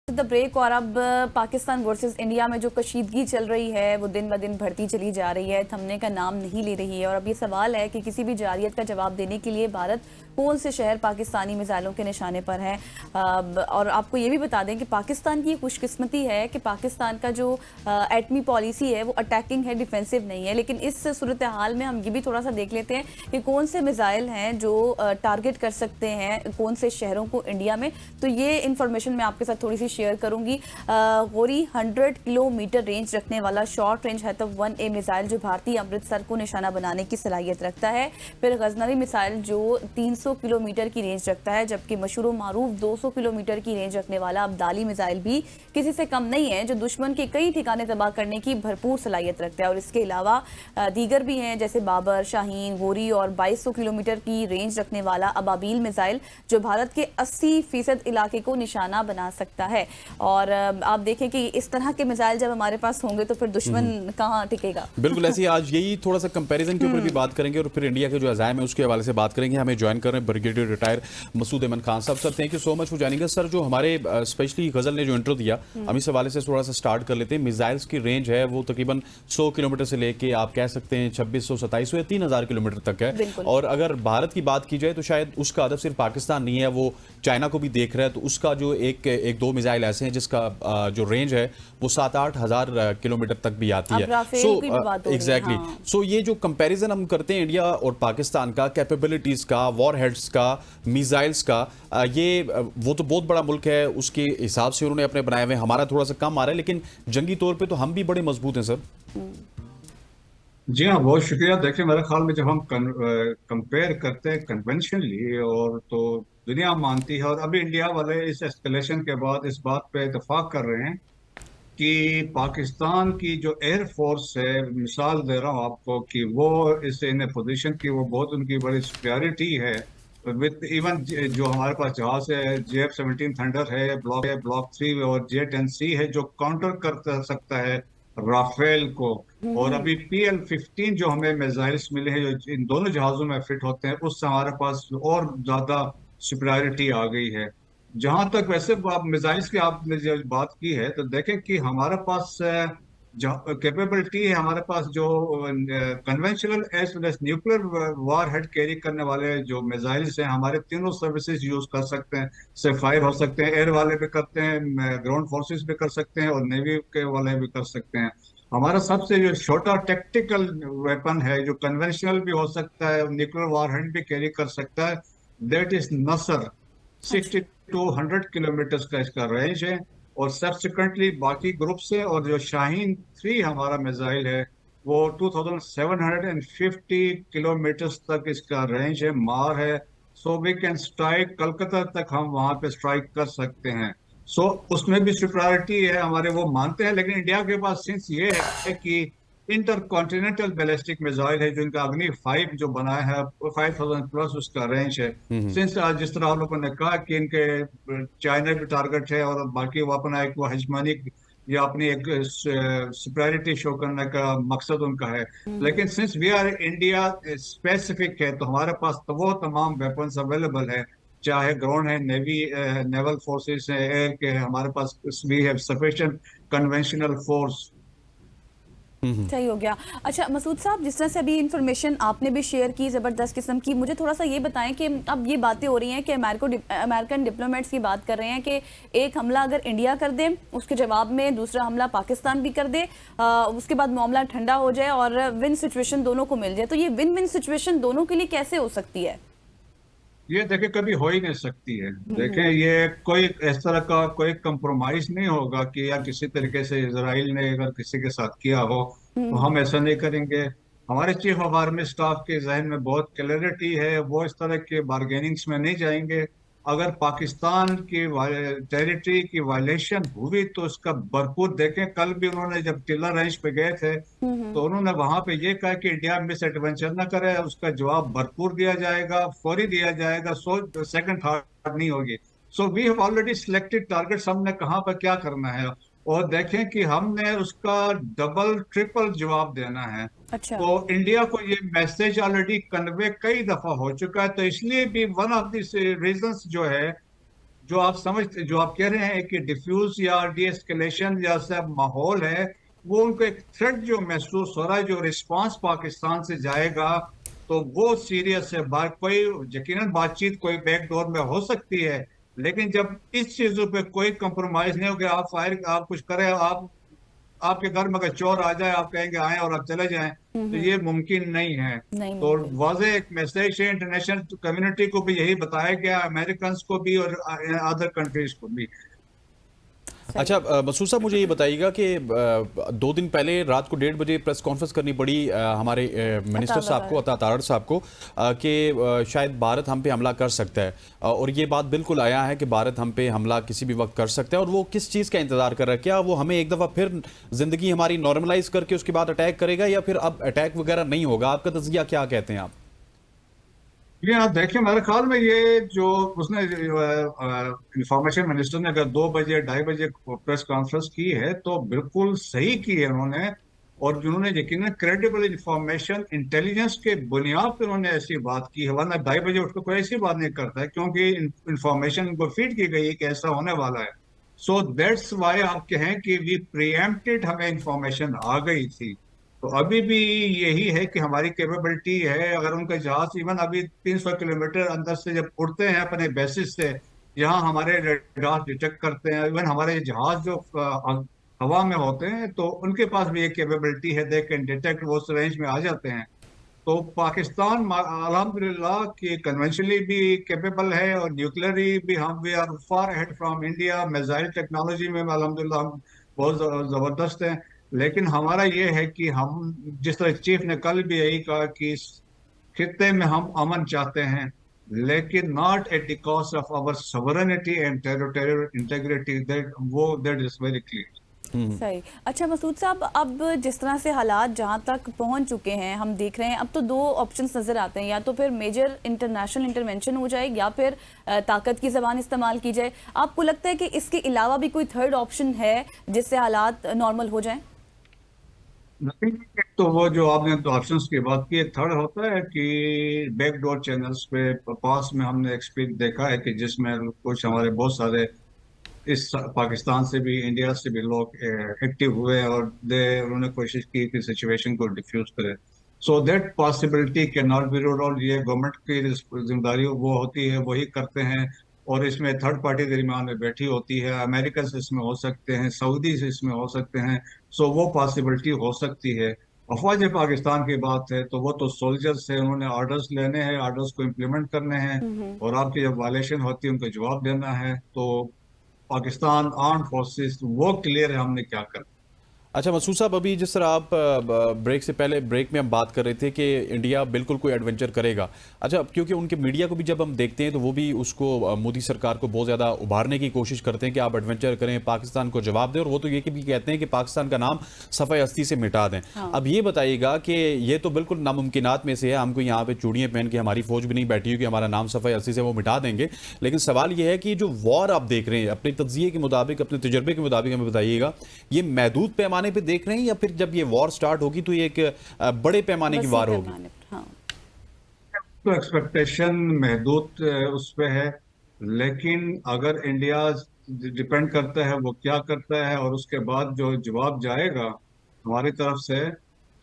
The break. और अब Pakistan versus India में जो कशीदगी चल रही है वो दिन ब दिन बढ़ती चली जा रही है, थमने का नाम नहीं ले रही है। और अब ये सवाल है कि किसी भी जारियत का जवाब देने के लिए भारत कौन से शहर पाकिस्तानी मिसाइलों के निशाने पर है। और आपको ये भी बता दें कि पाकिस्तान की खुशकिस्मती है कि पाकिस्तान का जो एटमी पॉलिसी है वो अटैकिंग है, डिफेंसिव नहीं है। लेकिन इस सूरत हाल में हम ये भी थोड़ा सा देख लेते हैं कि कौन से मिसाइल हैं जो टारगेट कर सकते हैं कौन से शहरों को इंडिया में। तो ये इंफॉर्मेशन मैं आपके साथ थोड़ी सी शेयर करूंगी। गोरी 100 किलोमीटर रेंज रखने वाला शॉर्ट रेंज हैतफ 1A मिसाइल जो भारतीय अमृतसर को निशाना बनाने की सलाहियत रखता है। फिर गजनवी मिसाइल जो 300 किलोमीटर की रेंज रखता है, जबकि मशहूर मारूफ 200 किलोमीटर की रेंज रखने वाला अब्दाली मिसाइल भी किसी से कम नहीं है, जो दुश्मन के कई ठिकाने तबाह करने की भरपूर सलाहियत रखता है। और इसके अलावा दीगर भी हैं जैसे बाबर, शाहीन, गोरी और 2200 किलोमीटर की रेंज रखने वाला अबाबील मिसाइल जो भारत के 80% इलाके को निशाना बना सकता है। और आप देखें कि इस तरह के मिसाइल जब हमारे पास होंगे तो फिर दुश्मन कहाँ टिकेगा। बिल्कुल ऐसे ही आज यही थोड़ा सा कंपैरिजन के ऊपर भी बात करेंगे और फिर इंडिया के जो अज़ाइम है उसके हवाले से बात करेंगे। हमें ज्वाइन कर रहे हैं ब्रिगेडियर रिटायर मसूद अहमद खान साहब। Sir thank you so much for joining us. Sir जो हमारे स्पेशली गजल ने जो इंट्रो दिया, हम इस हवाले से थोड़ा सा स्टार्ट कर लेते हैं। मिसाइल्स की रेंज है वो तकरीबन 100 किलोमीटर से लेके आप कह सकते हैं 2600, 2700 या 3000 किलोमीटर तक है। और अगर भारत की बात की जाए तो शायद उसका हदफ सिर्फ पाकिस्तान नहीं है, वो चाइना को भी देख रहा है। तो उसका जो एक दो मिसाइल ऐसे हैं जिसका जो रेंज है वो 7-8 हजार किलोमीटर तक भी आती है। सो एग्जैक्टली सो ये जो कंपैरिजन हम करते हैं इंडिया और पाकिस्तान का, कैपेबिलिटीज का, वॉर हेड्स का, मिसाइल्स का, ये वो तो बहुत बड़ा मुल्क है, उसके हिसाब से उन्होंने अपने बनाए हुए। हमारा थोड़ा सा कम आ रहा है लेकिन जंगी तौर पे तो हम भी बड़े मजबूत हैं सर। जी हाँ, बहुत शुक्रिया। देखिए, मेरे ख्याल में जब हम कंपेयर करते हैं कन्वेंशनली, और तो दुनिया मानती है और अभी इंडिया वाले इस एस्केलेशन के बाद इस बात पे इतफाक कर रहे हैं कि पाकिस्तान की जो एयर फोर्स है, मिसाल दे रहा हूँ आपको, कि वो इस इन पोजीशन की वो बहुत उनकी बड़ी सुपरियरिटी है विद इवन जो हमारे पास जहाज है, JF-17 थंडर है, ब्लॉक 3 और J-10C है जो काउंटर कर सकता है राफेल को। और अभी PL-15 जो हमें मिसाइल्स मिले हैं जो इन दोनों जहाजों में फिट होते हैं, उससे हमारे पास और ज्यादा सुपरियरिटी आ गई है। जहां तक वैसे आप मिसाइल्स की आपने जो बात की है, तो देखें कि हमारे पास कैपेबिलिटी है, हमारे पास जो conventional as well as nuclear warhead carry करने वाले जो मिसाइल्स हैं, हमारे तीनों सर्विसेज यूज कर सकते हैं। से फायर हो सकते हैं, एयर वाले भी करते हैं, ग्राउंड फोर्सेस भी कर सकते हैं और नेवी के वाले भी कर सकते हैं। हमारा सबसे जो छोटा टेक्टिकल वेपन है जो कन्वेंशनल भी हो सकता है, न्यूक्लियर वार हेड भी कैरी कर सकता है, that is Nasr. 60 to 100 kilometre का इसका रेंज है। और सब्सिक्वेंटली बाकी ग्रुप से, और जो शाहीन 3 हमारा मिसाइल है वो 2750 किलोमीटर तक इसका रेंज है, मार है। So we can strike Calcutta तक, हम वहां पे स्ट्राइक कर सकते हैं। सो उसमें भी सुपरियरिटी है हमारे, वो मानते हैं। लेकिन इंडिया के पास सिंस ये है कि इंटर कॉन्टिनेंटल बैलिस्टिक मिसाइल है जो इनका अग्नि 5 जो बनाया है, 5000 प्लस उसका रेंज है। सिंस आज जिस तरह आप लोगों ने कहा कि इनके चाइना भी टारगेट है और बाकी वो अपना एक वो हेजमोनिक या अपनी एक सुपरियरिटी शो करने का मकसद उनका है। लेकिन since we are India specific है, तो हमारे पास तो वो तमाम वेपन्स अवेलेबल है, चाहे ग्राउंड है, नेवी नेवल फोर्सेस है, एयर के है, हमारे पास we have sufficient conventional force. सही हो गया। अच्छा मसूद साहब, जिस तरह से अभी इंफॉर्मेशन आपने भी शेयर की ज़बरदस्त किस्म की, मुझे थोड़ा सा ये बताएं कि अब ये बातें हो रही हैं कि अमेरिकन डिप्लोमेट्स की बात कर रहे हैं कि एक हमला अगर इंडिया कर दे उसके जवाब में दूसरा हमला पाकिस्तान भी कर दे, उसके बाद मामला ठंडा हो जाए और विन सिचुएशन दोनों को मिल जाए। तो ये विन विन सिचुएशन दोनों के लिए कैसे हो सकती है? ये देखें, कभी हो ही नहीं सकती है। देखें, ये कोई इस तरह का कोई कंप्रोमाइज नहीं होगा कि या किसी तरीके से इसराइल ने अगर किसी के साथ किया हो तो हम ऐसा नहीं करेंगे। हमारे चीफ ऑफ आर्मी स्टाफ के जहन में बहुत क्लैरिटी है, वो इस तरह के बार्गेनिंग्स में नहीं जाएंगे। अगर पाकिस्तान की टेरिटरी की वायलेशन हुई तो उसका भरपूर, देखें कल भी उन्होंने जब टिल्ला रेंज पे गए थे तो उन्होंने वहां पे ये कहा कि इंडिया मिस एडवेंचर न करे, उसका जवाब भरपूर दिया जाएगा, फौरी दिया जाएगा, सो सेकंड थॉट नहीं होगी। So we have already selected targets, हमने कहाँ पर क्या करना है, और देखें कि हमने उसका डबल ट्रिपल जवाब देना है। अच्छा। तो इंडिया को ये मैसेज ऑलरेडी कन्वे कई दफा हो चुका है, तो इसलिए भी वन ऑफ दिस रीजंस जो है जो आप कह रहे हैं कि डिफ्यूज या डीएस्केलेशन जैसा माहौल है, वो उनको एक थ्रेट जो महसूस हो रहा है, जो रिस्पांस पाकिस्तान से जाएगा, तो वो सीरियस है। बात कोई यकीनन बातचीत कोई बैकडोर में हो सकती है, लेकिन जब इस चीजों पे कोई कंप्रोमाइज नहीं हो गया, आप कुछ करें, आपके घर में अगर चोर आ जाए, आप कहेंगे आए और आप चले जाएं, तो ये मुमकिन नहीं है। नहीं तो मुमकिन। वाज़ेह एक मैसेज है, इंटरनेशनल कम्युनिटी को भी यही बताया गया, अमेरिकन को भी और अदर कंट्रीज को भी। सही। अच्छा मसूद साहब, मुझे ये बताइएगा कि 2 दिन पहले रात को 1:30 बजे प्रेस कॉन्फ्रेंस करनी पड़ी हमारे मिनिस्टर साहब को, अता तारड़ साहब को, कि शायद भारत हम पे हमला कर सकता है, और ये बात बिल्कुल आया है कि भारत हम पे हमला किसी भी वक्त कर सकता है। और वो किस चीज़ का इंतजार कर रहा है? क्या वो हमें एक दफ़ा फिर ज़िंदगी हमारी नॉर्मलाइज करके उसके बाद अटैक करेगा, या फिर अब अटैक वगैरह नहीं होगा? आपका तज़किया क्या कहते हैं आप? ये आप देखिए, मेरे ख्याल में ये जो उसने इंफॉर्मेशन मिनिस्टर ने अगर 2 बजे 2:30 बजे प्रेस कॉन्फ्रेंस की है, तो बिल्कुल सही की है उन्होंने। और जिन्होंने यकीनन क्रेडिबल इंफॉर्मेशन इंटेलिजेंस के बुनियाद पर उन्होंने ऐसी बात की है, वरना 2:30 बजे उठकर कोई ऐसी बात नहीं करता है, क्योंकि इंफॉर्मेशन को फीड की गई है कि ऐसा होने वाला है। सो दैट्स वाई आप कहें कि वी प्रीएम्प्टेड, हमें इंफॉर्मेशन आ गई थी। तो अभी भी यही है कि हमारी कैपेबिलिटी है, अगर उनका जहाज इवन अभी 300 किलोमीटर अंदर से जब उड़ते हैं अपने बेसिस से, यहाँ हमारे रेडार डिटेक्ट करते हैं, इवन हमारे जहाज जो हवा में होते हैं, तो उनके पास भी एक कैपेबिलिटी है, दे कैन डिटेक्ट, वो उस रेंज में आ जाते हैं। तो पाकिस्तान अल्हम्दुलिल्लाह कि कन्वेंशनली भी कैपेबल है, और न्यूक्लियरली भी हम we are far ahead from India. Missile technology में अल्हम्दुलिल्लाह हम बहुत जबरदस्त हैं। लेकिन हमारा ये है कि हम, जिस तरह चीफ ने कल भी यही कहा कि इस खित्ते में हम अमन चाहते हैं, लेकिन not at the cost of our sovereignty and territorial integrity, that is very clear. सही। अच्छा मसूद साहब, अब जिस तरह से हालात जहां तक पहुंच चुके हैं, हम देख रहे हैं अब तो 2 ऑप्शंस नजर आते हैं, या तो फिर मेजर इंटरनेशनल इंटरवेंशन हो जाए, या फिर ताकत की जबान इस्तेमाल की जाए। आपको लगता है कि इसके अलावा भी कोई थर्ड ऑप्शन है जिससे हालात नॉर्मल हो जाएं? तो वो जो आपने तो ऑप्शंस की बात की, थर्ड होता है कि बैकडोर चैनल्स पे पास में हमने एक्सपीरियंस देखा है कि जिसमें कुछ हमारे बहुत सारे इस पाकिस्तान से भी इंडिया से भी लोग एक्टिव हुए, और उन्होंने कोशिश की कि सिचुएशन को डिफ्यूज करें। So that possibility can not be ruled out. ये गवर्नमेंट की जिम्मेदारी वो होती है, वही करते हैं। और इसमें थर्ड पार्टी दरमियान में बैठी होती है, अमेरिकन से इसमें हो सकते हैं, सऊदी से इसमें हो सकते हैं। सो वो पॉसिबिलिटी हो सकती है। अफवाज पाकिस्तान की बात है, तो वो तो सोल्जर्स है, उन्होंने ऑर्डर्स लेने हैं, ऑर्डर्स को इम्प्लीमेंट करने हैं, और आपकी जब वायलेशन होती है उनको जवाब देना है। तो पाकिस्तान आर्म फोर्सेस वो क्लियर है हमने क्या करना। अच्छा मसूद साहब, अभी जिस तरह आप ब्रेक से पहले, ब्रेक में हम बात कर रहे थे कि इंडिया बिल्कुल कोई एडवेंचर करेगा। अच्छा, क्योंकि उनके मीडिया को भी जब हम देखते हैं तो वो भी उसको मोदी सरकार को बहुत ज़्यादा उभारने की कोशिश करते हैं कि आप एडवेंचर करें, पाकिस्तान को जवाब दें, और वो तो ये कि भी कहते हैं कि पाकिस्तान का नाम सफ़े हस्ती से मिटा दें। हाँ। अब ये बताइएगा कि ये तो बिल्कुल नामुमकिनात में से है, हमको यहाँ पे चूड़ियाँ पहन के हमारी फौज भी नहीं बैठी हुई कि हमारा नाम सफ़े हस्ती से वो मिटा देंगे। लेकिन सवाल ये है कि जो वॉर आप देख रहे हैं, अपने तज्जिए के मुताबिक, अपने तजर्बे के मुताबिक हमें बताइएगा, ये महदूद पैमाने पर देख रहे हैं, या फिर जब ये वॉर स्टार्ट होगी तो ये एक बड़े पैमाने की वार होगी? हाँ। तो एक्सपेक्टेशन महदूद उस पे है, लेकिन अगर इंडिया, डिपेंड करता है वो क्या करता है, और उसके बाद जो जवाब जाएगा हमारी तरफ से,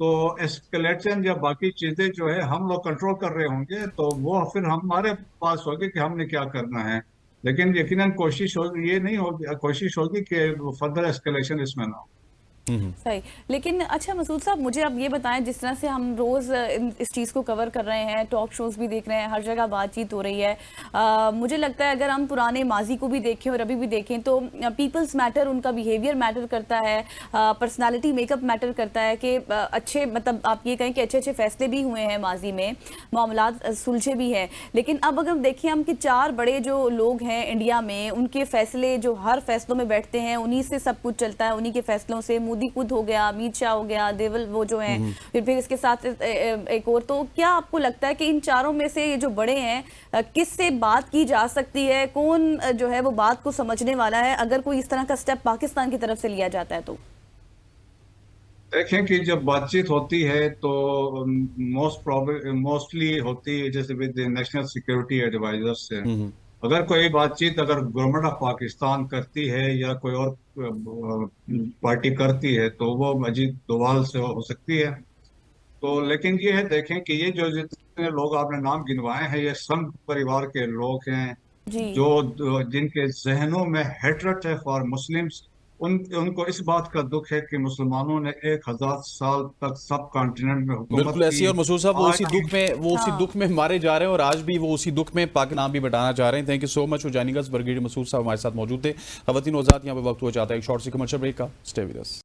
तो एस्केलेशन या बाकी चीजें जो है हम लोग कंट्रोल कर रहे होंगे, तो वो फिर हमारे पास होगी कि हमने क्या करना है। लेकिन यकीनन कोशिश होगी, ये नहीं होगी, कोशिश होगी कि फर्दर एस्केलेशन इसमें ना हो। सही। लेकिन अच्छा मसूद साहब, मुझे अब ये बताएं, जिस तरह से हम रोज इस चीज़ को कवर कर रहे हैं, टॉक शोज भी देख रहे हैं, हर जगह बातचीत हो रही है, मुझे लगता है अगर हम पुराने माजी को भी देखें और अभी भी देखें, तो पीपल्स मैटर, उनका बिहेवियर मैटर करता है, पर्सनालिटी मेकअप मैटर करता है, कि अच्छे, मतलब आप ये कहें कि अच्छे अच्छे फैसले भी हुए हैं माजी में, मामलात सुलझे भी हैं। लेकिन अब अगर देखें हम कि 4 बड़े जो लोग हैं इंडिया में, उनके फैसले जो हर फैसलों में बैठते हैं, उन्हीं से सब कुछ चलता है, उन्हीं के फैसलों से। मोदी खुद हो गया, अमित शाह हो गया, देवल वो जो हैं, फिर इसके साथ एक और। तो क्या आपको लगता है कि इन चारों में से ये जो बड़े हैं, किससे बात की जा सकती है? कौन जो है वो बात को समझने वाला है, अगर कोई इस तरह का स्टेप पाकिस्तान की तरफ से लिया जाता है तो? देखें कि जब बातचीत होती है तो मोस्टली होती है जैसे विद नेशनल सिक्योरिटी एडवाइजर से। अगर कोई बातचीत अगर गवर्नमेंट ऑफ पाकिस्तान करती है या कोई और पार्टी करती है तो वो अजीत डोभाल से हो सकती है। तो लेकिन ये है, देखें कि ये जो जितने लोग आपने नाम गिनवाए हैं ये संघ परिवार के लोग हैं, जी। जो जिनके जहनों में हेट्रेट है फॉर मुस्लिम्स। उनको इस बात का दुख है कि मुसलमानों ने 1000 साल तक सब कॉन्टिनेंट में हुकूमत बिल्कुल ऐसी। की। और मसूद साहब वो आज उसी दुख में हाँ। मारे जा रहे हैं और आज भी वो उसी दुख में पाक नाम भी बढ़ाना चाह रहे हैं। Thank you so much for joining us. Brigadier Masood साहब हमारे साथ मौजूद थे। खवातीन और आजाद यहाँ पे वक्त हो जाता है एक शॉर्ट सी कमर्शियल ब्रेक का। Stay with us.